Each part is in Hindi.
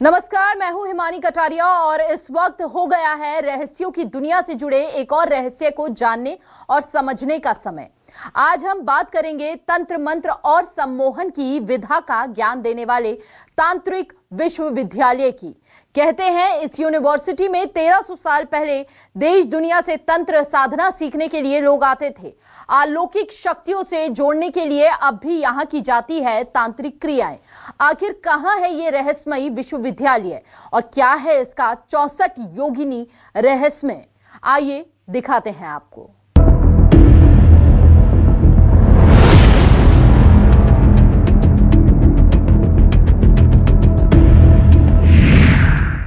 नमस्कार, मैं हूं हिमानी कटारिया और इस वक्त हो गया है रहस्यों की दुनिया से जुड़े एक और रहस्य को जानने और समझने का समय। आज हम बात करेंगे तंत्र मंत्र और सम्मोहन की विधा का ज्ञान देने वाले तांत्रिक विश्वविद्यालय की। कहते हैं इस यूनिवर्सिटी में 1300 साल पहले देश दुनिया से तंत्र साधना सीखने के लिए लोग आते थे। अलौकिक शक्तियों से जोड़ने के लिए अब भी यहाँ की जाती है तांत्रिक क्रियाएं। आखिर कहाँ है ये रहस्यमयी विश्वविद्यालय और क्या है इसका 64 योगिनी रहस्यमय? आइए दिखाते हैं आपको।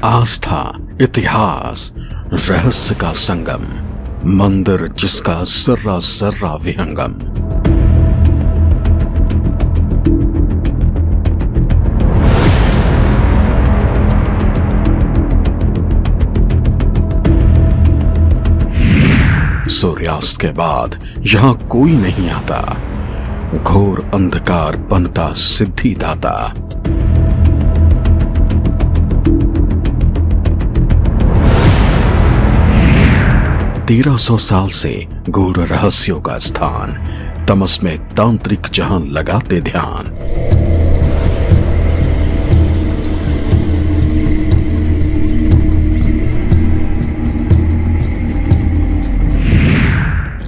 आस्था, इतिहास, रहस्य का संगम, मंदिर जिसका सर्रा सर्रा विहंगम। सूर्यास्त के बाद यहां कोई नहीं आता, घोर अंधकार बनता सिद्धिदाता। 1300 साल से गूढ़ रहस्यों का स्थान, तमस में तांत्रिक जहां लगाते ध्यान।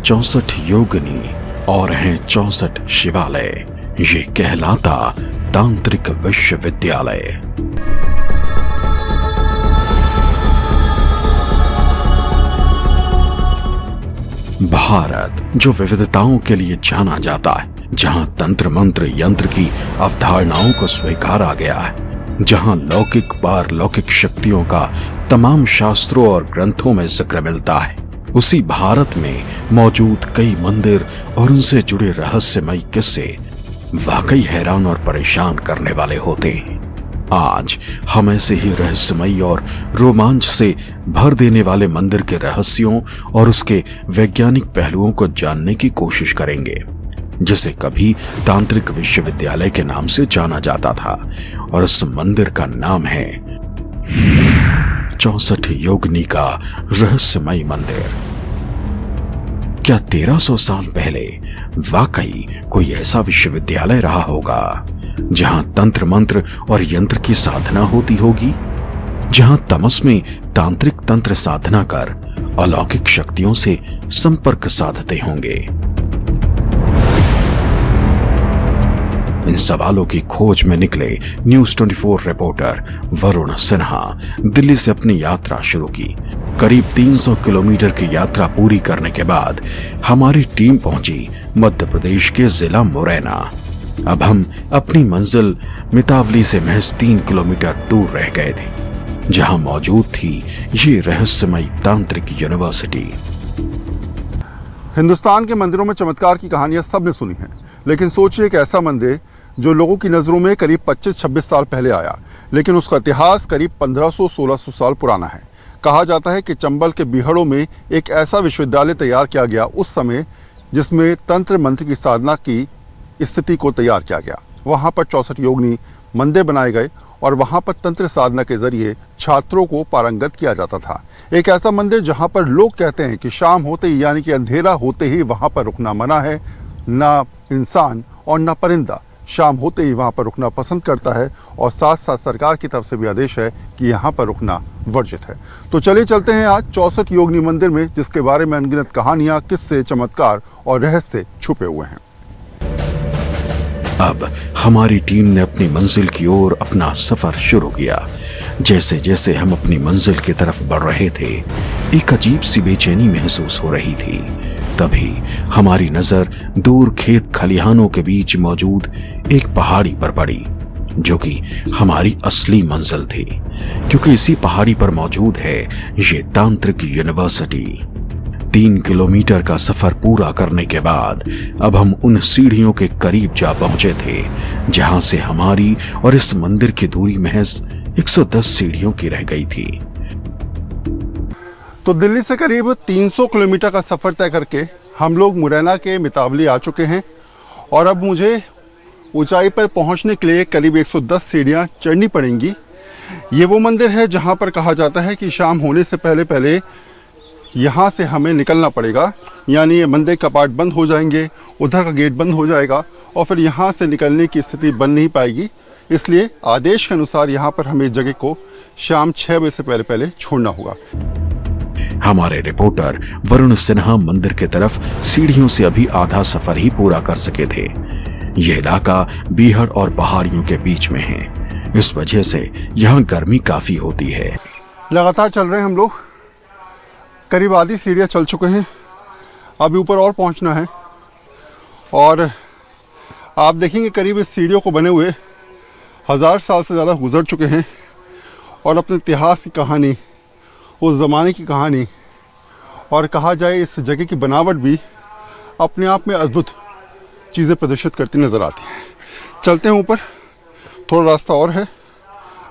चौसठ योगिनी और हैं 64 शिवालय, ये कहलाता तांत्रिक विश्वविद्यालय। भारत जो विविधताओं के लिए जाना जाता है, जहां तंत्र मंत्र यंत्र की अवधारणाओं को स्वीकारा गया है, जहां लौकिक पारलौकिक शक्तियों का तमाम शास्त्रों और ग्रंथों में जिक्र मिलता है, उसी भारत में मौजूद कई मंदिर और उनसे जुड़े रहस्यमयी किस्से वाकई हैरान और परेशान करने वाले होते हैं। आज हम ऐसे ही रहस्यमयी और रोमांच से भर देने वाले मंदिर के रहस्यों और उसके वैज्ञानिक पहलुओं को जानने की कोशिश करेंगे, जिसे कभी तांत्रिक विश्वविद्यालय के नाम से जाना जाता था। और उस मंदिर का नाम है 64 योगिनी का रहस्यमयी मंदिर। क्या 1300 साल पहले वाकई कोई ऐसा विश्वविद्यालय रहा होगा जहां तंत्र मंत्र और यंत्र की साधना होती होगी, जहां तमस में तांत्रिक तंत्र साधना कर अलौकिक शक्तियों से संपर्क साधते होंगे? इन सवालों की खोज में निकले न्यूज़ 24 रिपोर्टर वरुण सिन्हा दिल्ली से अपनी यात्रा शुरू की। करीब 300 किलोमीटर की यात्रा पूरी करने के बाद हमारी टीम पहुंची मध्य प्रदेश के जिला मुरैना। अब हम अपनी मंजिल मितावली से महज 3 किलोमीटर दूर रह गए थे, जहां मौजूद थी ये रहस्यमयी तांत्रिक यूनिवर्सिटी। हिंदुस्तान के मंदिरों में चमत्कार की कहानियां सबने सुनी हैं, लेकिन सोचिए एक ऐसा मंदिर जो लोगों की नजरों में करीब 25-26 साल पहले आया, लेकिन उसका इतिहास करीब 1500-1600 साल पुराना है। कहा जाता है कि चंबल के बिहड़ों में एक ऐसा विश्वविद्यालय तैयार किया गया उस समय, जिसमें तंत्र मंत्र की साधना की स्थिति को तैयार किया गया। वहाँ पर 64 योगिनी मंदिर बनाए गए और वहाँ पर तंत्र साधना के जरिए छात्रों को पारंगत किया जाता था। एक ऐसा मंदिर जहाँ पर लोग कहते हैं कि शाम होते ही, यानी कि अंधेरा होते ही वहाँ पर रुकना मना है। ना इंसान और ना परिंदा शाम होते ही वहाँ पर रुकना पसंद करता है, और साथ साथ सरकार की तरफ से भी आदेश है कि यहाँ पर रुकना वर्जित है। तो चलिए चलते हैं आज 64 योगिनी मंदिर में, जिसके बारे में अनगिनत कहानियाँ, किस्से, चमत्कार और रहस्य छुपे हुए हैं। अब हमारी टीम ने अपनी मंजिल की ओर अपना सफर शुरू किया। जैसे जैसे हम अपनी मंजिल की तरफ बढ़ रहे थे, एक अजीब सी बेचैनी महसूस हो रही थी। तभी हमारी नजर दूर खेत खलिहानों के बीच मौजूद एक पहाड़ी पर पड़ी, जो कि हमारी असली मंजिल थी, क्योंकि इसी पहाड़ी पर मौजूद है ये तांत्रिक यूनिवर्सिटी। 3 किलोमीटर का सफर पूरा करने के बाद अब हम उन सीढ़ियों के करीब जा पहुंचे थे, जहां से हमारी और इस मंदिर की दूरी महज 110 सीढ़ियों की रह गई थी। तो दिल्ली से करीब 300 किलोमीटर का सफ़र तय करके हम लोग मुरैना के मितावली आ चुके हैं, और अब मुझे ऊंचाई पर पहुंचने के लिए करीब 110 सीढ़ियां चढ़नी पड़ेंगी। ये वो मंदिर है जहाँ पर कहा जाता है कि शाम होने से पहले पहले यहाँ से हमें निकलना पड़ेगा, यानी ये मंदिर कपाट बंद हो जाएंगे, उधर का गेट बंद हो जाएगा और फिर यहाँ से निकलने की स्थिति बन नहीं पाएगी। इसलिए आदेश के अनुसार यहाँ पर हमें इस जगह को शाम 6 बजे से पहले पहले छोड़ना होगा। हमारे रिपोर्टर वरुण सिन्हा मंदिर की तरफ सीढ़ियों से अभी आधा सफर ही पूरा कर सके थे। यह इलाका बीहड़ और पहाड़ियों के बीच में है, इस वजह से यहाँ गर्मी काफी होती है। लगातार चल रहे हैं हम लोग, करीब आधी सीढ़ियाँ चल चुके हैं, अभी ऊपर और पहुँचना है। और आप देखेंगे करीब इस सीढ़ियों को बने हुए 1000 साल से ज़्यादा गुजर चुके हैं और अपने इतिहास की कहानी, उस ज़माने की कहानी और कहा जाए इस जगह की बनावट भी अपने आप में अद्भुत चीज़ें प्रदर्शित करती नज़र आती हैं। चलते हैं ऊपर, थोड़ा रास्ता और है,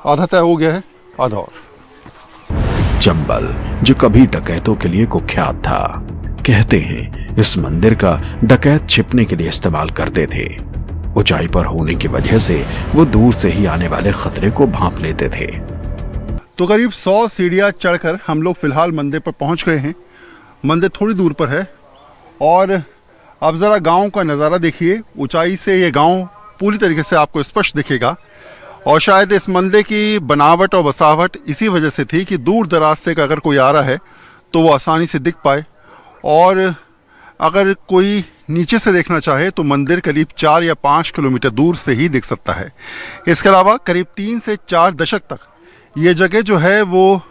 आधा तय हो गया है, आधा और। चंबल जो कभी डकैतों के लिए कुख्यात था, कहते हैं इस मंदिर का डकैत छिपने के लिए इस्तेमाल करते थे। ऊंचाई पर होने की वजह से वो दूर से ही आने वाले खतरे को भांप लेते थे। तो करीब 100 सीढ़ियाँ चढ़कर हम लोग फिलहाल मंदिर पर पहुंच गए हैं। मंदिर थोड़ी दूर पर है और अब ज़रा गांव का नज़ारा देखिए। ऊंचाई से ये गांव पूरी तरीके से आपको स्पष्ट दिखेगा और शायद इस मंदिर की बनावट और बसावट इसी वजह से थी कि दूर दराज से अगर कोई आ रहा है तो वो आसानी से दिख पाए, और अगर कोई नीचे से देखना चाहे तो मंदिर करीब 4 या 5 किलोमीटर दूर से ही दिख सकता है। इसके अलावा करीब 3 से 4 दशक तक ये जगह जो है वो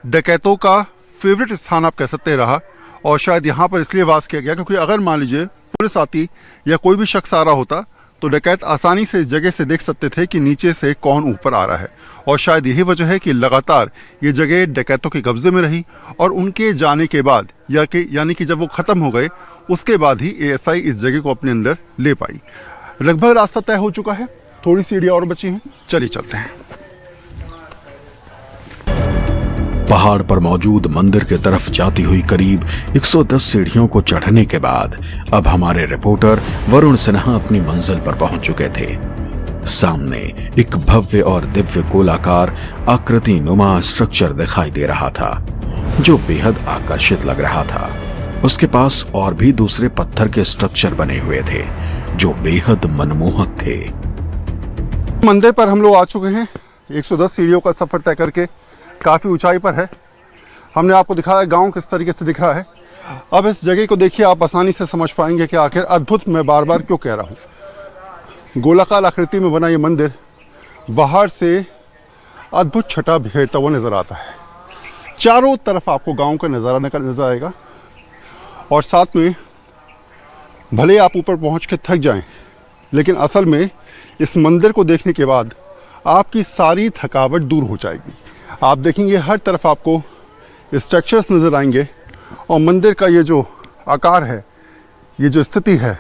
डकैतों का फेवरेट स्थान आप कह सकते रहा, और शायद यहाँ पर इसलिए वास किया गया क्योंकि अगर मान लीजिए पुलिस आती या कोई भी शख्स आ रहा होता तो डकैत आसानी से इस जगह से देख सकते थे कि नीचे से कौन ऊपर आ रहा है। और शायद यही वजह है कि लगातार ये जगह डकैतों के कब्जे में रही और उनके जाने के बाद यानी कि जब वो ख़त्म हो गए उसके बाद ही एएसआई इस जगह को अपने अंदर ले पाई। लगभग रास्ता तय हो चुका है, थोड़ी सीढ़ियाँ और बची हैं, चलिए चलते हैं। पहाड़ पर मौजूद मंदिर की तरफ जाती हुई करीब 110 सीढ़ियों को चढ़ने के बाद अब हमारे रिपोर्टर वरुण सिन्हा अपनी मंजिल पर पहुंच चुके थे। सामने एक भव्य और दिव्य गोलाकार आकृति नुमा स्ट्रक्चर दिखाई दे रहा था जो बेहद आकर्षित लग रहा था। उसके पास और भी दूसरे पत्थर के स्ट्रक्चर बने हुए थे जो बेहद मनमोहक थे। मंदिर पर हम लोग आ चुके हैं। 110 सीढ़ियों का सफर तय करके काफ़ी ऊंचाई पर है। हमने आपको दिखाया गांव किस तरीके से दिख रहा है। अब इस जगह को देखिए, आप आसानी से समझ पाएंगे कि आखिर अद्भुत मैं बार बार क्यों कह रहा हूँ। गोलाकार आकृति में बना ये मंदिर बाहर से अद्भुत छटा बिखेरता हुआ नज़र आता है। चारों तरफ आपको गांव का नज़ारा नज़र आएगा और साथ में भले आप ऊपर पहुँच के थक जाएं, लेकिन असल में इस मंदिर को देखने के बाद आपकी सारी थकावट दूर हो जाएगी। आप देखेंगे हर तरफ आपको स्ट्रक्चर्स नज़र आएंगे और मंदिर का ये जो आकार है, ये जो स्थिति है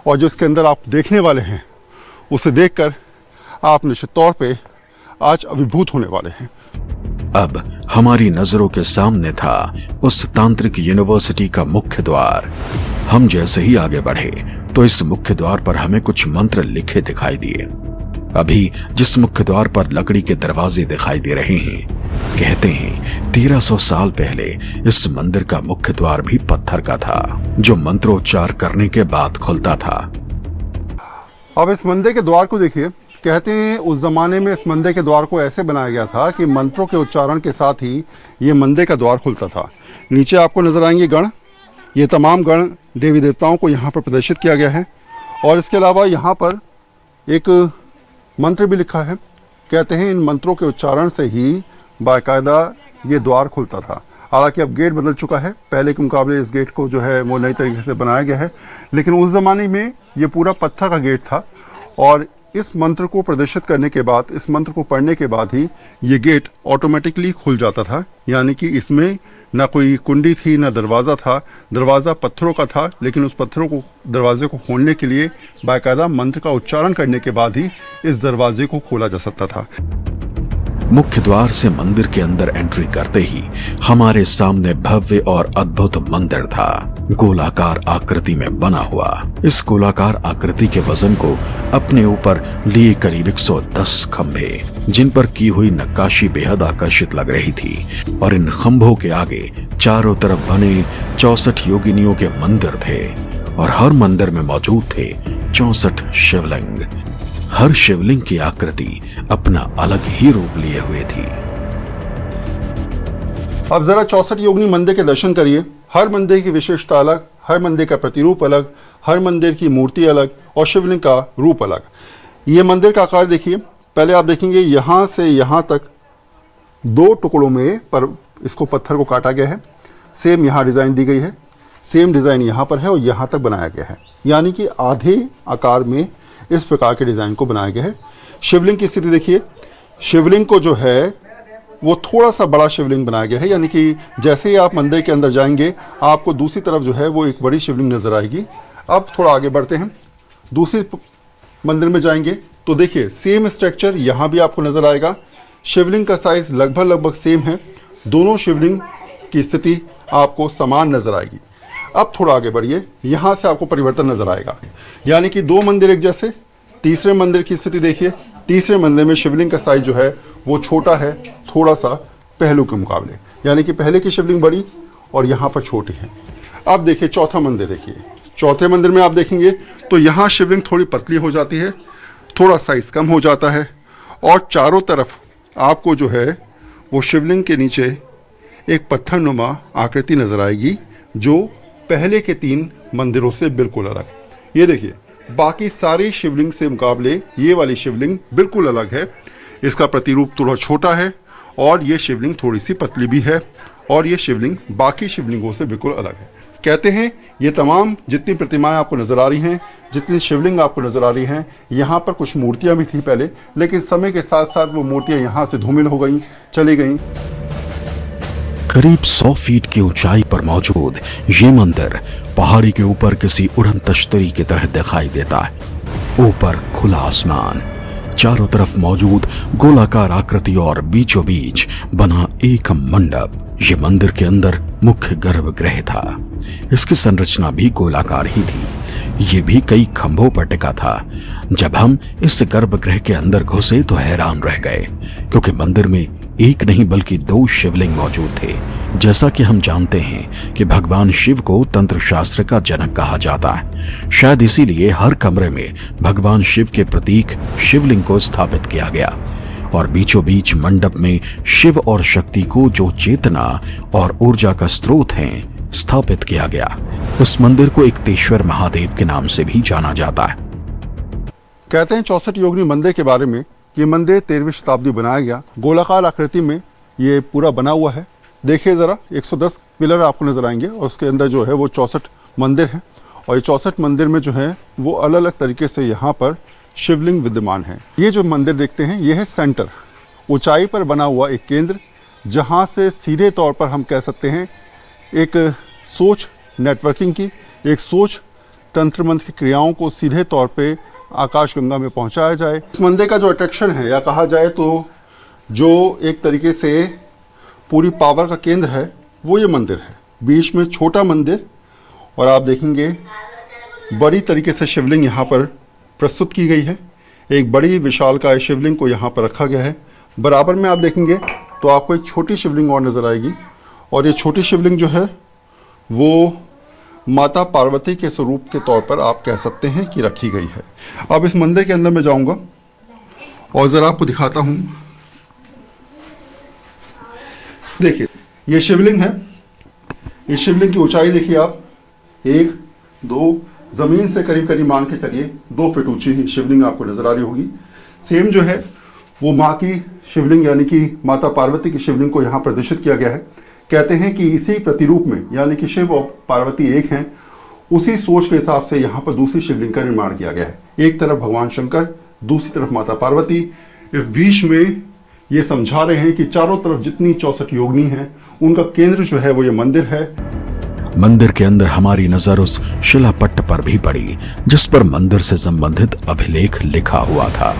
और जो इसके अंदर आप देखने वाले हैं, उसे देखकर आप निश्चित तौर पे आज अभिभूत होने वाले हैं। अब हमारी नजरों के सामने था उस तांत्रिक यूनिवर्सिटी का मुख्य द्वार। हम जैसे ही आगे बढ़े तो इस मुख्य द्वार पर हमें कुछ मंत्र लिखे दिखाई दिए। अभी जिस मुख्य द्वार पर लकड़ी के दरवाजे दिखाई दे रहे हैं, कहते हैं 1300 साल पहले इस मंदिर का मुख्य द्वार भी पत्थर का था जो मंत्रोच्चार करने के बाद खुलता था। अब इस मंदिर के द्वार को देखिए। कहते हैं उस जमाने में इस मंदिर के द्वार को ऐसे बनाया गया था कि मंत्रों के उच्चारण के साथ ही ये मंदिर का द्वार खुलता था। नीचे आपको नजर आएंगे गण, ये तमाम गण देवी देवताओं को यहाँ पर प्रदर्शित किया गया है और इसके अलावा यहाँ पर एक मंत्र भी लिखा है। कहते हैं इन मंत्रों के उच्चारण से ही बाकायदा ये द्वार खुलता था। हालांकि अब गेट बदल चुका है, पहले के मुकाबले इस गेट को जो है वो नई तरीके से बनाया गया है, लेकिन उस ज़माने में ये पूरा पत्थर का गेट था और इस मंत्र को प्रदर्शित करने के बाद, इस मंत्र को पढ़ने के बाद ही ये गेट ऑटोमेटिकली खुल जाता था। यानी कि इसमें ना कोई कुंडी थी ना दरवाज़ा था। दरवाज़ा पत्थरों का था, लेकिन उस दरवाजे को खोलने के लिए बाकायदा मंत्र का उच्चारण करने के बाद ही इस दरवाजे को खोला जा सकता था। मुख्य द्वार से मंदिर के अंदर एंट्री करते ही हमारे सामने भव्य और अद्भुत मंदिर था। गोलाकार आकृति में बना हुआ। इस गोलाकार आकृति के वजन को अपने ऊपर लिए करीब 110 खंभे, जिन पर की हुई नक्काशी बेहद आकर्षित लग रही थी। और इन खंभों के आगे चारों तरफ बने 64 योगिनियों के मंदिर थे और हर मंदिर में मौजूद थे 64 शिवलिंग। हर शिवलिंग की आकृति अपना अलग ही रूप लिए हुए थी। अब जरा 64 योगिनी मंदिर के दर्शन करिए। हर मंदिर की विशेषता अलग, हर मंदिर का प्रतिरूप अलग, हर मंदिर की मूर्ति अलग और शिवलिंग का रूप अलग। ये मंदिर का आकार देखिए। पहले आप देखेंगे यहाँ से यहाँ तक 2 टुकड़ों में पर इसको पत्थर को काटा गया है। सेम यहाँ डिज़ाइन दी गई है, सेम डिज़ाइन यहाँ पर है और यहाँ तक बनाया गया है, यानी कि आधे आकार में इस प्रकार के डिज़ाइन को बनाया गया है। शिवलिंग की स्थिति देखिए। शिवलिंग को जो है वो थोड़ा सा बड़ा शिवलिंग बनाया गया है, यानी कि जैसे ही आप मंदिर के अंदर जाएंगे आपको दूसरी तरफ जो है वो एक बड़ी शिवलिंग नज़र आएगी। अब थोड़ा आगे बढ़ते हैं, दूसरे मंदिर में जाएंगे तो देखिए सेम स्ट्रक्चर यहाँ भी आपको नज़र आएगा। शिवलिंग का साइज़ लगभग सेम है। दोनों शिवलिंग की स्थिति आपको समान नज़र आएगी। अब थोड़ा आगे बढ़िए, यहाँ से आपको परिवर्तन नज़र आएगा, यानी कि 2 मंदिर एक जैसे। तीसरे मंदिर की स्थिति देखिए। तीसरे मंदिर में शिवलिंग का साइज जो है वो छोटा है थोड़ा सा पहलू के मुकाबले, यानी कि पहले की शिवलिंग बड़ी और यहाँ पर छोटी है। अब देखिए चौथा मंदिर देखिए। चौथे मंदिर में आप देखेंगे तो यहाँ शिवलिंग थोड़ी पतली हो जाती है, थोड़ा साइज कम हो जाता है और चारों तरफ आपको जो है वो शिवलिंग के नीचे एक पत्थरनुमा आकृति नज़र आएगी, जो पहले के 3 मंदिरों से बिल्कुल अलग। ये देखिए बाकी सारी शिवलिंग से मुकाबले ये वाली शिवलिंग बिल्कुल अलग है। इसका प्रतिरूप थोड़ा छोटा है और ये शिवलिंग थोड़ी सी पतली भी है और ये शिवलिंग बाकी शिवलिंगों से बिल्कुल अलग है। कहते हैं ये तमाम जितनी प्रतिमाएं आपको नज़र आ रही हैं, जितनी शिवलिंग आपको नज़र आ रही हैं, यहाँ पर कुछ मूर्तियाँ भी थी पहले, लेकिन समय के साथ साथ वो मूर्तियाँ यहाँ से धूमिल हो गई, चली गई। करीब 100 फीट की ऊंचाई पर मौजूद ये मंदिर पहाड़ी के ऊपर किसी उड़न तश्तरी की तरह दिखाई देता है। ऊपर खुला आसमान, चारों तरफ मौजूद गोलाकार आकृति और बीचों बीच बना एक मंडप। ये मंदिर के अंदर मुख्य गर्भगृह था। इसकी संरचना भी गोलाकार ही थी। ये भी कई खंभों पर टिका था। जब हम इस गर्भगृह के अंदर घुसे तो हैरान रह गए, क्योंकि मंदिर में एक नहीं बल्कि 2 शिवलिंग मौजूद थे। जैसा कि हम जानते हैं कि भगवान शिव को तंत्र शास्त्र का जनक कहा जाता है, शायद इसीलिए हर कमरे में भगवान शिव के प्रतीक शिवलिंग को स्थापित किया गया और बीचों बीच मंडप में शिव और शक्ति को, जो चेतना और ऊर्जा का स्रोत हैं, स्थापित किया गया। उस मंदिर को एकतेश्वर महादेव के नाम से भी जाना जाता है। कहते हैं 64 योगिनी मंदिर के बारे में, ये मंदिर 13वीं शताब्दी बनाया गया। गोलाकार आकृति में ये पूरा बना हुआ है। देखिए ज़रा 110 पिलर आपको नज़र आएंगे और उसके अंदर जो है वो 64 मंदिर हैं और ये 64 मंदिर में जो है वो अलग अलग तरीके से यहाँ पर शिवलिंग विद्यमान है। ये जो मंदिर देखते हैं ये है सेंटर, ऊंचाई पर बना हुआ एक केंद्र, जहाँ से सीधे तौर पर हम कह सकते हैं एक सोच नेटवर्किंग की, एक सोच तंत्र मंत्र की क्रियाओं को सीधे तौर पे आकाशगंगा में पहुंचाया जाए। इस मंदिर का जो अट्रैक्शन है, या कहा जाए तो जो एक तरीके से पूरी पावर का केंद्र है, वो ये मंदिर है। बीच में छोटा मंदिर और आप देखेंगे बड़ी तरीके से शिवलिंग यहाँ पर प्रस्तुत की गई है। एक बड़ी विशालकाय शिवलिंग को यहाँ पर रखा गया है। बराबर में आप देखेंगे तो आपको एक छोटी शिवलिंग और नज़र आएगी और ये छोटी शिवलिंग जो है वो माता पार्वती के स्वरूप के तौर पर आप कह सकते हैं कि रखी गई है। अब इस मंदिर के अंदर मैं जाऊंगा और ज़रा आपको दिखाता हूँ। देखिए ये शिवलिंग है। इस शिवलिंग की ऊंचाई देखिए आप, 1, 2, ज़मीन से करीब करीब मान के चलिए 2 फीट ऊंची ही शिवलिंग आपको नज़र आ रही होगी। सेम जो है वो माँ की शिवलिंग यानी कि माता पार्वती की शिवलिंग को यहाँ प्रदर्शित किया गया है। कहते हैं कि इसी प्रतिरूप में, यानी कि शिव और पार्वती एक हैं, उसी सोच के हिसाब से यहाँ पर दूसरी शिवलिंग का निर्माण किया गया है। एक तरफ भगवान शंकर, दूसरी तरफ माता पार्वती। इस बीच में ये समझा रहे हैं कि चारों तरफ जितनी 64 योगिनी हैं उनका केंद्र जो है वो ये मंदिर है। मंदिर के अंदर हमारी नजर उस शिलापट्ट पर भी पड़ी जिस पर मंदिर से संबंधित अभिलेख लिखा हुआ था।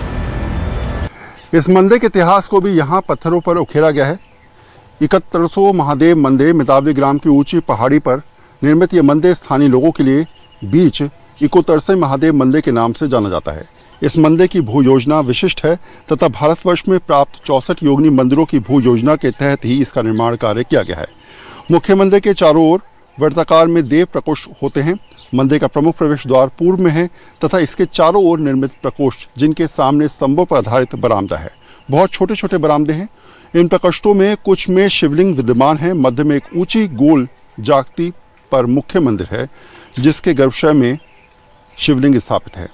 इस मंदिर के इतिहास को भी यहाँ पत्थरों पर उकेरा गया है। 7100 महादेव मंदिर मितावली ग्राम की ऊंची पहाड़ी पर निर्मित ये मंदिर स्थानीय लोगों के लिए बीच इकोतरसे महादेव मंदिर के नाम से जाना जाता है। इस मंदिर की भू योजना विशिष्ट है तथा भारतवर्ष में प्राप्त 64 योगिनी मंदिरों की भू योजना के तहत ही इसका निर्माण कार्य किया गया है। मुख्य मंदिर के चारों ओर वर्ताकार में देव प्रकोष्ठ होते हैं। मंदिर का प्रमुख प्रवेश द्वार पूर्व में है तथा इसके चारों ओर निर्मित प्रकोष्ठ जिनके सामने स्तंभों पर आधारित बरामदा है। बहुत छोटे छोटे बरामदे हैं। इन प्रकोष्ठों में कुछ में शिवलिंग विद्यमान है। मध्य में एक ऊंची गोल जागती पर मुख्य मंदिर है जिसके गर्भशय में शिवलिंग स्थापित है।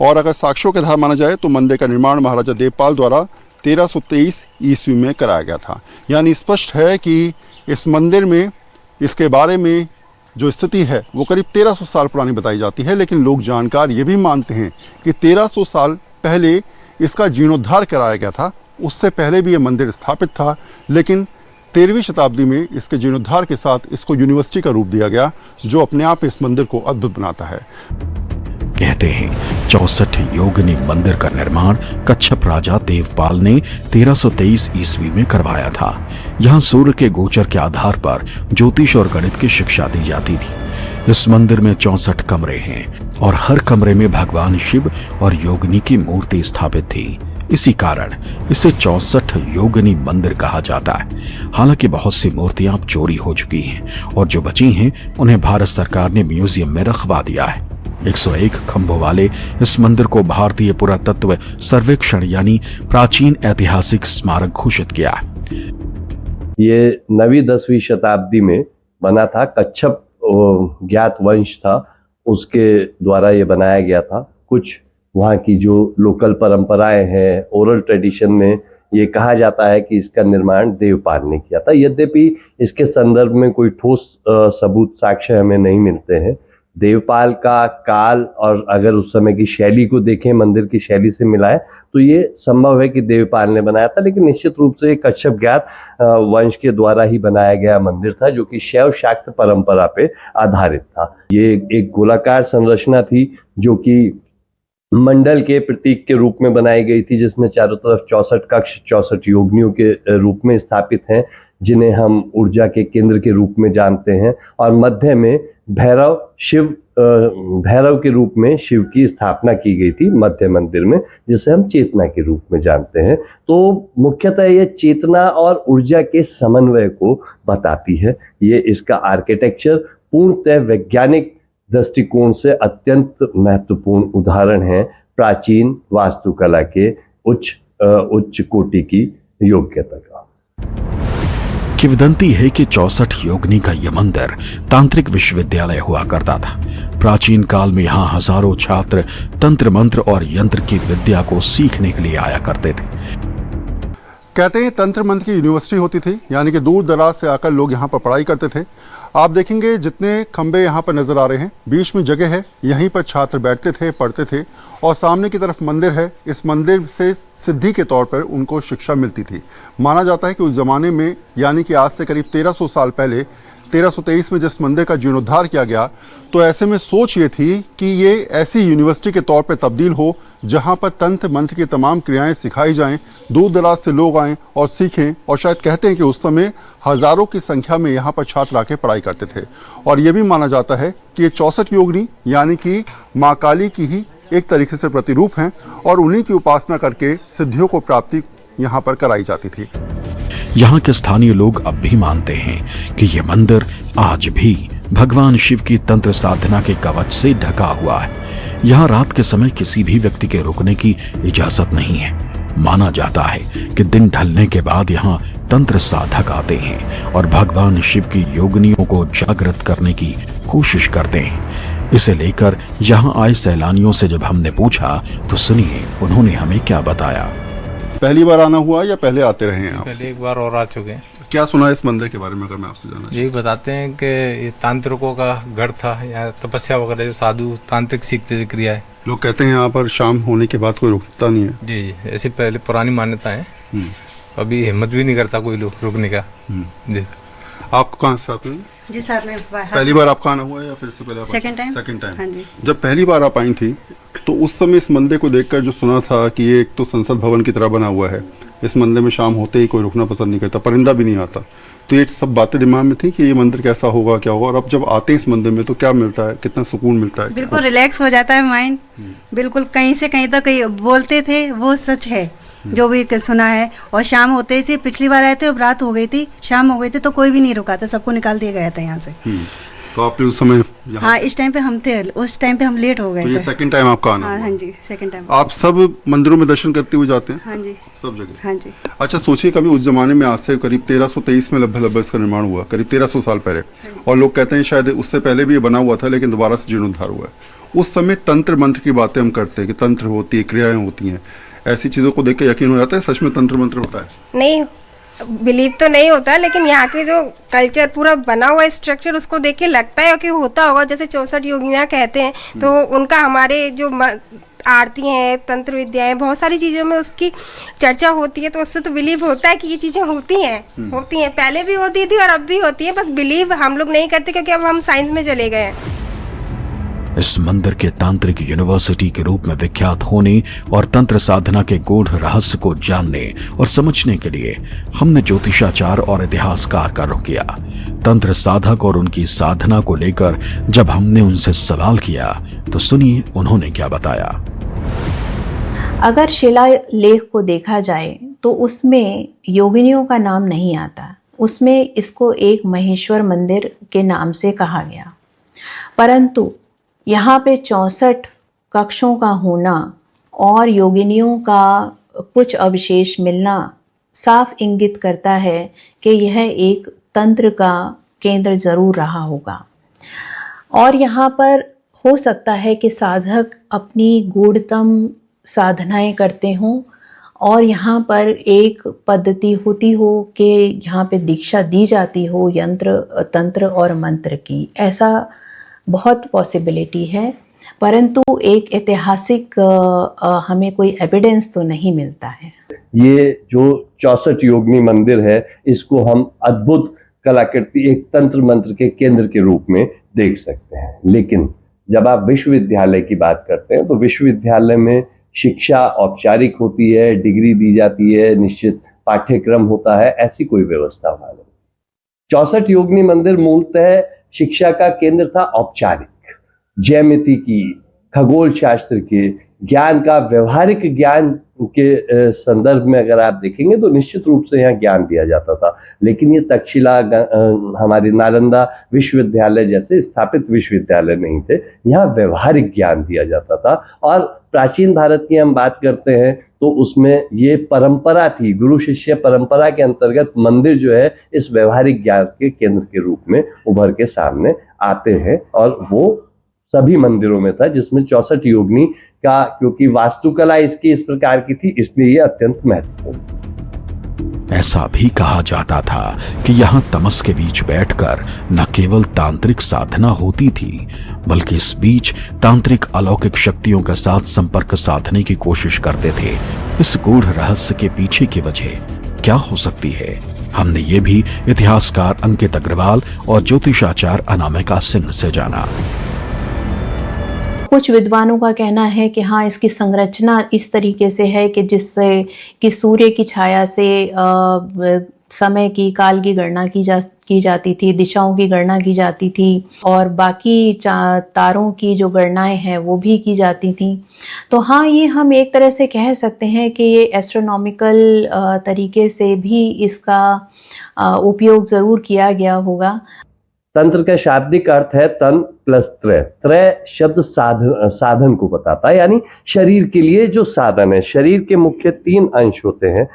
और अगर साक्ष्यों के आधार माना जाए तो मंदिर का निर्माण महाराजा देवपाल द्वारा 1323 ईस्वी में कराया गया था। यानी स्पष्ट है कि इस मंदिर में इसके बारे में जो स्थिति है वो करीब 1300 साल पुरानी बताई जाती है, लेकिन लोग जानकार ये भी मानते हैं कि 1300 साल पहले इसका जीर्णोद्धार कराया गया था। उससे पहले भी ये मंदिर स्थापित था, लेकिन 13वीं शताब्दी में इसके जीर्णोद्धार के साथ इसको यूनिवर्सिटी का रूप दिया गया, जो अपने आप इस मंदिर को अद्भुत बनाता है। कहते हैं 64 योगिनी मंदिर का निर्माण कच्छप राजा देवपाल ने 1323 ईस्वी में करवाया था। यहाँ सूर्य के गोचर के आधार पर ज्योतिष और गणित की शिक्षा दी जाती थी। इस मंदिर में 64 कमरे हैं और हर कमरे में भगवान शिव और योगिनी की मूर्ति स्थापित थी। इसी कारण इसे 64 योगिनी मंदिर कहा जाता है। हालांकि बहुत सी मूर्तियां अब चोरी हो चुकी हैं और जो बची हैं उन्हें भारत सरकार ने म्यूजियम में रखवा दिया है। 101 खंभों वाले इस मंदिर को भारतीय पुरातत्व सर्वेक्षण यानी प्राचीन ऐतिहासिक स्मारक घोषित किया। ये 9वीं-10वीं शताब्दी में बना था। कच्छप ज्ञात वंश था, उसके द्वारा ये बनाया गया था। कुछ वहाँ की जो लोकल परंपराएं हैं, ओरल ट्रेडिशन में ये कहा जाता है कि इसका निर्माण देवपाल ने किया था। यद्यपि इसके संदर्भ में कोई ठोस सबूत साक्ष्य हमें नहीं मिलते हैं। देवपाल का काल और अगर उस समय की शैली को देखें, मंदिर की शैली से मिलाएं, तो ये संभव है कि देवपाल ने बनाया था, लेकिन निश्चित रूप से कच्छप ज्ञात वंश के द्वारा ही बनाया गया मंदिर था, जो कि शैव शाक्त परंपरा पे आधारित था। ये एक गोलाकार संरचना थी जो कि मंडल के प्रतीक के रूप में बनाई गई थी, जिसमें चारों तरफ 64 कक्ष 64 योगिनियों के रूप में स्थापित हैं, जिन्हें हम ऊर्जा के केंद्र के रूप में जानते हैं। और मध्य में भैरव के रूप में शिव की स्थापना की गई थी मध्य मंदिर में, जिसे हम चेतना के रूप में जानते हैं। तो मुख्यतः ये चेतना और ऊर्जा के समन्वय को बताती है। ये इसका आर्किटेक्चर पूर्णतः वैज्ञानिक दृष्टिकोण से अत्यंत महत्वपूर्ण उदाहरण है प्राचीन वास्तुकला के उच्च कोटि की योग्यता का। किंवदंती है कि 64 योगिनी का यह मंदिर तांत्रिक विश्वविद्यालय हुआ करता था। प्राचीन काल में यहाँ हजारों छात्र तंत्र मंत्र और यंत्र की विद्या को सीखने के लिए आया करते थे। कहते हैं तंत्र मंत्र की यूनिवर्सिटी होती थी, यानी कि दूर दराज से आकर लोग यहाँ पर पढ़ाई करते थे। आप देखेंगे जितने खंबे यहाँ पर नजर आ रहे हैं, बीच में जगह है, यहीं पर छात्र बैठते थे, पढ़ते थे। और सामने की तरफ मंदिर है। इस मंदिर से सिद्धि के तौर पर उनको शिक्षा मिलती थी। माना जाता है कि उस जमाने में, यानी कि आज से करीब 1300 साल पहले 1323 में जिस मंदिर का जीर्णोद्धार किया गया, तो ऐसे में सोच ये थी कि ये ऐसी यूनिवर्सिटी के तौर पर तब्दील हो जहाँ पर तंत्र मंत्र की तमाम क्रियाएं सिखाई जाएं, दूर दराज से लोग आएं और सीखें। और शायद कहते हैं कि उस समय हजारों की संख्या में यहाँ पर छात्र आके पढ़ाई करते थे। और ये भी माना जाता है कि ये 64 योगिनी यानी कि माँ काली की ही एक तरीके से प्रतिरूप हैं और उन्हीं की उपासना करके सिद्धियों को प्राप्ति यहाँ पर कराई जाती थी। यहाँ के स्थानीय लोग अब भी मानते हैं कि यह मंदिर आज भी भगवान शिव की तंत्र साधना के कवच से ढका हुआ है। यहाँ रात के समय किसी भी व्यक्ति के रुकने की इजाजत नहीं है। माना जाता है कि दिन ढलने के बाद यहाँ तंत्र साधक आते हैं और भगवान शिव की योगिनियों को जागृत करने की कोशिश करते हैं। इसे लेकर यहाँ आए सैलानियों से जब हमने पूछा तो सुनिए उन्होंने हमें क्या बताया। पहली बार आना हुआ या पहले आते रहे हैं आप? पहले एक बार और आ चुके हैं। क्या सुना है इस मंदिर के बारे में, अगर मैं आपसे जानना? यही बताते हैं कि ये तांत्रिकों का गढ़ था, या तपस्या वगैरह जो साधु तांत्रिक सीखते थे क्रियाएं। लोग कहते हैं यहाँ पर शाम होने के बाद कोई रुकता नहीं है। जी, ऐसी पहले पुरानी मान्यता है। अभी हिम्मत भी नहीं करता कोई लोग रुकने का। जी। आप कहाँ से आते हैं? जी साथ में पहली बार आपका आना हुआ है या फिर से पहले? Second time. Second time. हाँ जी। जब पहली बार आप आई थी तो उस समय इस मंदिर को देखकर जो सुना था कि ये एक तो संसद भवन की तरह बना हुआ है, इस मंदिर में शाम होते ही कोई रुकना पसंद नहीं करता, परिंदा भी नहीं आता, तो ये सब बातें दिमाग में थी कि ये मंदिर कैसा होगा, क्या होगा, और अब जब आते हैं इस मंदिर में तो क्या मिलता है, कितना सुकून मिलता है? बिल्कुल रिलैक्स हो जाता है माइंड, बिल्कुल कहीं से कहीं तक कहीं बोलते थे वो सच है जो भी सुना है। और शाम होते ही, पिछली बार आए थे, अब रात हो गई थी, शाम हो गई थी, तो कोई भी नहीं रुका था, सबको निकाल दिया गया था यहाँ से। तो आपने उस समय यहाँ, हाँ इस टाइम पे हम थे, उस टाइम पे हम लेट हो गए तो ये थे। सेकंड टाइम आपका आना हाँ हुआ? हाँ जी सेकंड टाइम। आप सब मंदिरों में दर्शन करते हुए जाते हैं? हाँ जी सब जगह? हाँ जी। अच्छा सोचिए, कभी उस जमाने में, आज से करीब 1323 में लगभग इसका निर्माण हुआ, करीब 1300 साल पहले, और लोग कहते हैं शायद उससे पहले भी ये बना हुआ था लेकिन दोबारा से जीर्णोद्धार हुआ है। उस समय तंत्र मंत्र की बातें हम करते हैं कि तंत्र होती है, क्रियाएं होती हैं, ऐसी चीज़ों को देख के यकीन हो जाता है सच में तंत्र मंत्र होता है? नहीं, बिलीव तो नहीं होता, लेकिन यहाँ के जो कल्चर पूरा बना हुआ स्ट्रक्चर उसको देख के लगता है कि होता होगा। जैसे 64 योगिनियाँ कहते हैं, तो उनका हमारे जो आरती हैं, तंत्र विद्याएं, बहुत सारी चीज़ों में उसकी चर्चा होती है, तो उससे तो बिलीव होता है कि ये चीज़ें होती हैं। पहले भी होती थी और अब भी होती है, बस बिलीव हम लोग नहीं करते क्योंकि अब हम साइंस में चले गए हैं। इस मंदिर के तांत्रिक यूनिवर्सिटी के रूप में विख्यात होने और तंत्र साधना के गूढ़ रहस्य को जानने और समझने के लिए हमने ज्योतिषाचार और इतिहासकार का रुख किया। तंत्र साधक और उनकी साधना को लेकर जब हमने उनसे सवाल किया तो सुनिए उन्होंने क्या बताया। अगर शिलालेख को देखा जाए तो उसमें योगिनियों का नाम नहीं आता, उसमें इसको एक महेश्वर मंदिर के नाम से कहा गया। परंतु यहाँ पे 64 कक्षों का होना और योगिनियों का कुछ अवशेष मिलना साफ इंगित करता है कि यह एक तंत्र का केंद्र जरूर रहा होगा। और यहाँ पर हो सकता है कि साधक अपनी गूढ़तम साधनाएं करते हों और यहाँ पर एक पद्धति होती हो कि यहाँ पे दीक्षा दी जाती हो यंत्र, तंत्र और मंत्र की। ऐसा बहुत पॉसिबिलिटी है, परंतु एक ऐतिहासिक हमें कोई एविडेंस तो नहीं मिलता है। ये जो 64 योगिनी मंदिर है, इसको हम अद्भुत कलाकृति, एक तंत्र मंत्र के केंद्र के रूप में देख सकते हैं। लेकिन जब आप विश्वविद्यालय की बात करते हैं तो विश्वविद्यालय में शिक्षा औपचारिक होती है, डिग्री दी जाती है, निश्चित पाठ्यक्रम होता है, ऐसी कोई व्यवस्था वहां नहीं। 64 योगिनी मंदिर मूलतः शिक्षा का केंद्र था, औपचारिक, ज्यामिति की, खगोल शास्त्र के ज्ञान का, व्यवहारिक ज्ञान के संदर्भ में अगर आप देखेंगे तो निश्चित रूप से यहाँ ज्ञान दिया जाता था। लेकिन ये तक्षशिला, हमारी नालंदा विश्वविद्यालय जैसे स्थापित विश्वविद्यालय नहीं थे, यहाँ व्यवहारिक ज्ञान दिया जाता था। और प्राचीन भारत की हम बात करते हैं तो उसमें ये परंपरा थी, गुरु शिष्य परंपरा के अंतर्गत मंदिर जो है इस व्यवहारिक ज्ञान के केंद्र के रूप में उभर के सामने आते हैं। और वो सभी मंदिरों में था, जिसमें 64 योगिनी का, क्योंकि वास्तुकला इसकी इस प्रकार की थी, इसलिए ये अत्यंत महत्वपूर्ण। ऐसा भी कहा जाता था कि यहाँ तमस के बीच बैठकर न केवल तांत्रिक साधना होती थी, बल्कि इस बीच तांत्रिक अलौकिक शक्तियों के साथ संपर्क साधने की कोशिश करते थे। इस गूढ़ रहस्य के पीछे की वजह क्या हो सकती है, हमने ये भी इतिहासकार अंकित अग्रवाल और ज्योतिषाचार्य अनामिका सिंह से जाना। कुछ विद्वानों का कहना है कि हाँ, इसकी संरचना इस तरीके से है कि जिससे कि सूर्य की छाया से समय की, काल की गणना की जाती थी, दिशाओं की गणना की जाती थी और बाकी तारों की जो गणनाएं हैं वो भी की जाती थी। तो हाँ, ये हम एक तरह से कह सकते हैं कि ये एस्ट्रोनॉमिकल तरीके से भी इसका उपयोग ज़रूर किया गया होगा। तंत्र का शाब्दिक अर्थ है तन प्लस त्रय। त्रय शब्द साधन को बताता है, यानी शरीर के लिए जो साधन है। शरीर के मुख्य 3 अंश होते हैं,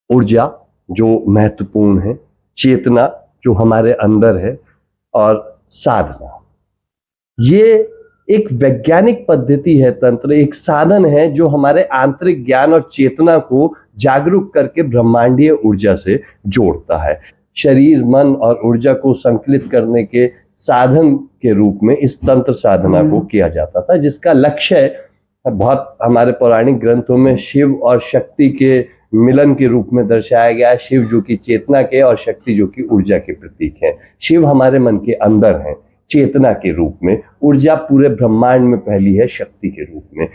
ऊर्जा जो महत्वपूर्ण है, चेतना जो हमारे अंदर है, और साधना। ये एक वैज्ञानिक पद्धति है, तंत्र एक साधन है जो हमारे आंतरिक ज्ञान और चेतना को जागरूक करके ब्रह्मांडीय ऊर्जा से जोड़ता है। शरीर, मन और ऊर्जा को संकलित करने के साधन के रूप में इस तंत्र साधना को किया जाता था, जिसका लक्ष्य बहुत हमारे पौराणिक ग्रंथों में शिव और शक्ति के मिलन के रूप में दर्शाया गया है। शिव जो कि चेतना के और शक्ति जो कि ऊर्जा के प्रतीक हैं। शिव हमारे मन के अंदर हैं, चेतना के रूप में, ऊर्जा पूरे ब्रह्मांड में फैली है शक्ति के रूप में।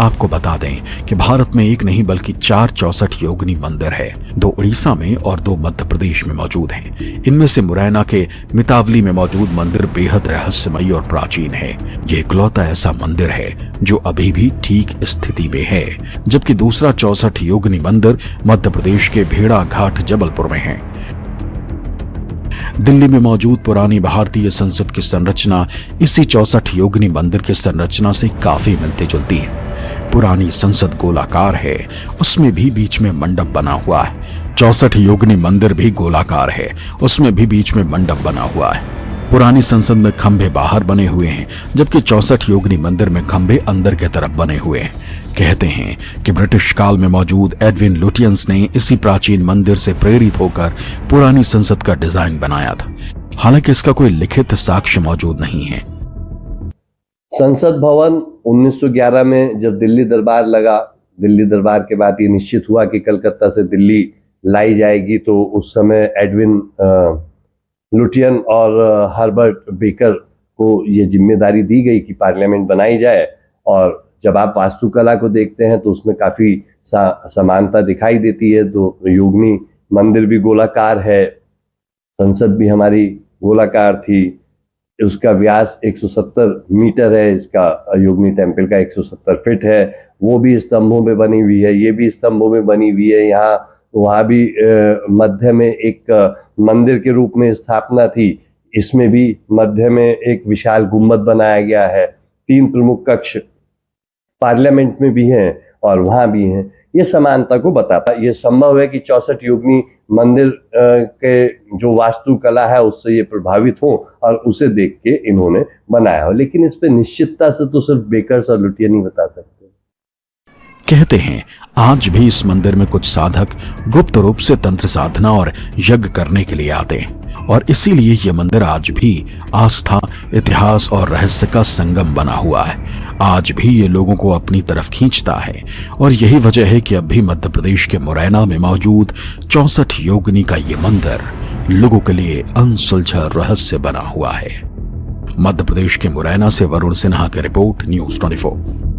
आपको बता दें कि भारत में एक नहीं बल्कि 4 64 योगिनी मंदिर है। 2 उड़ीसा में और 2 मध्य प्रदेश में मौजूद हैं। इनमें से मुरैना के मितावली में मौजूद मंदिर बेहद रहस्यमयी और प्राचीन है। ये इकलौता ऐसा मंदिर है जो अभी भी ठीक स्थिति में है, जबकि दूसरा 64 योगिनी मंदिर मध्य प्रदेश के भेड़ा घाट जबलपुर में है। दिल्ली में मौजूद पुरानी भारतीय संसद की संरचना इसी 64 योगिनी मंदिर की संरचना से काफी मिलती जुलती है। पुरानी संसद गोलाकार है, उसमें भी बीच में मंडप बना हुआ है। 64 योगिनी मंदिर भी गोलाकार है, उसमें भी बीच में मंडप बना हुआ है। पुरानी संसद में खंभे बाहर बने हुए हैं, जबकि 64 योगिनी मंदिर में खंभे अंदर की तरफ बने हुए हैं। कहते हैं कि ब्रिटिश काल में मौजूद एडविन लुटियंस ने इसी प्राचीन मंदिर से प्रेरित होकर पुरानी संसद का डिजाइन बनाया था। हालांकि इसका कोई लिखित साक्ष्य मौजूद नहीं है। संसद भवन 1911 में जब दिल्ली दरबार लगा, दिल्ली दरबार के बाद ये निश्चित हुआ कि कलकत्ता से दिल्ली लाई जाएगी, तो उस समय एडविन लुटियन और हर्बर्ट बेकर को ये जिम्मेदारी दी गई कि पार्लियामेंट बनाई जाए। और जब आप वास्तुकला को देखते हैं तो उसमें काफी समानता दिखाई देती है। तो योगिनी मंदिर भी गोलाकार है, संसद भी हमारी गोलाकार थी। उसका व्यास 170 मीटर है, इसका योगिनी टेम्पल का 170 फीट है। वो भी स्तंभों में बनी हुई है, ये भी स्तंभों में बनी हुई है। यहाँ वहाँ भी मध्य में एक मंदिर के रूप में स्थापना थी। इसमें भी मध्य में एक विशाल गुम्बद बनाया गया है। 3 प्रमुख कक्ष पार्लियामेंट में भी हैं और वहाँ भी हैं। ये समानता को बताता। ये संभव है कि 64 योगिनी मंदिर के जो वास्तुकला है उससे ये प्रभावित हो और उसे देख के इन्होंने बनाया हो, लेकिन इस पे निश्चितता से तो सिर्फ बेकर्स और लुटियन ही बता सकते। कहते हैं आज भी इस मंदिर में कुछ साधक गुप्त रूप से तंत्र साधना और यज्ञ करने के लिए आते हैं, और इसीलिए यह मंदिर आज भी आस्था, इतिहास और रहस्य का संगम बना हुआ है। आज भी ये लोगों को अपनी तरफ खींचता है, और यही वजह है कि अब भी मध्य प्रदेश के मुरैना में मौजूद 64 योगिनी का ये मंदिर लोगों के लिए अनसुलझा रहस्य बना हुआ है। मध्य प्रदेश के मुरैना से वरुण सिन्हा की रिपोर्ट, न्यूज़ 24।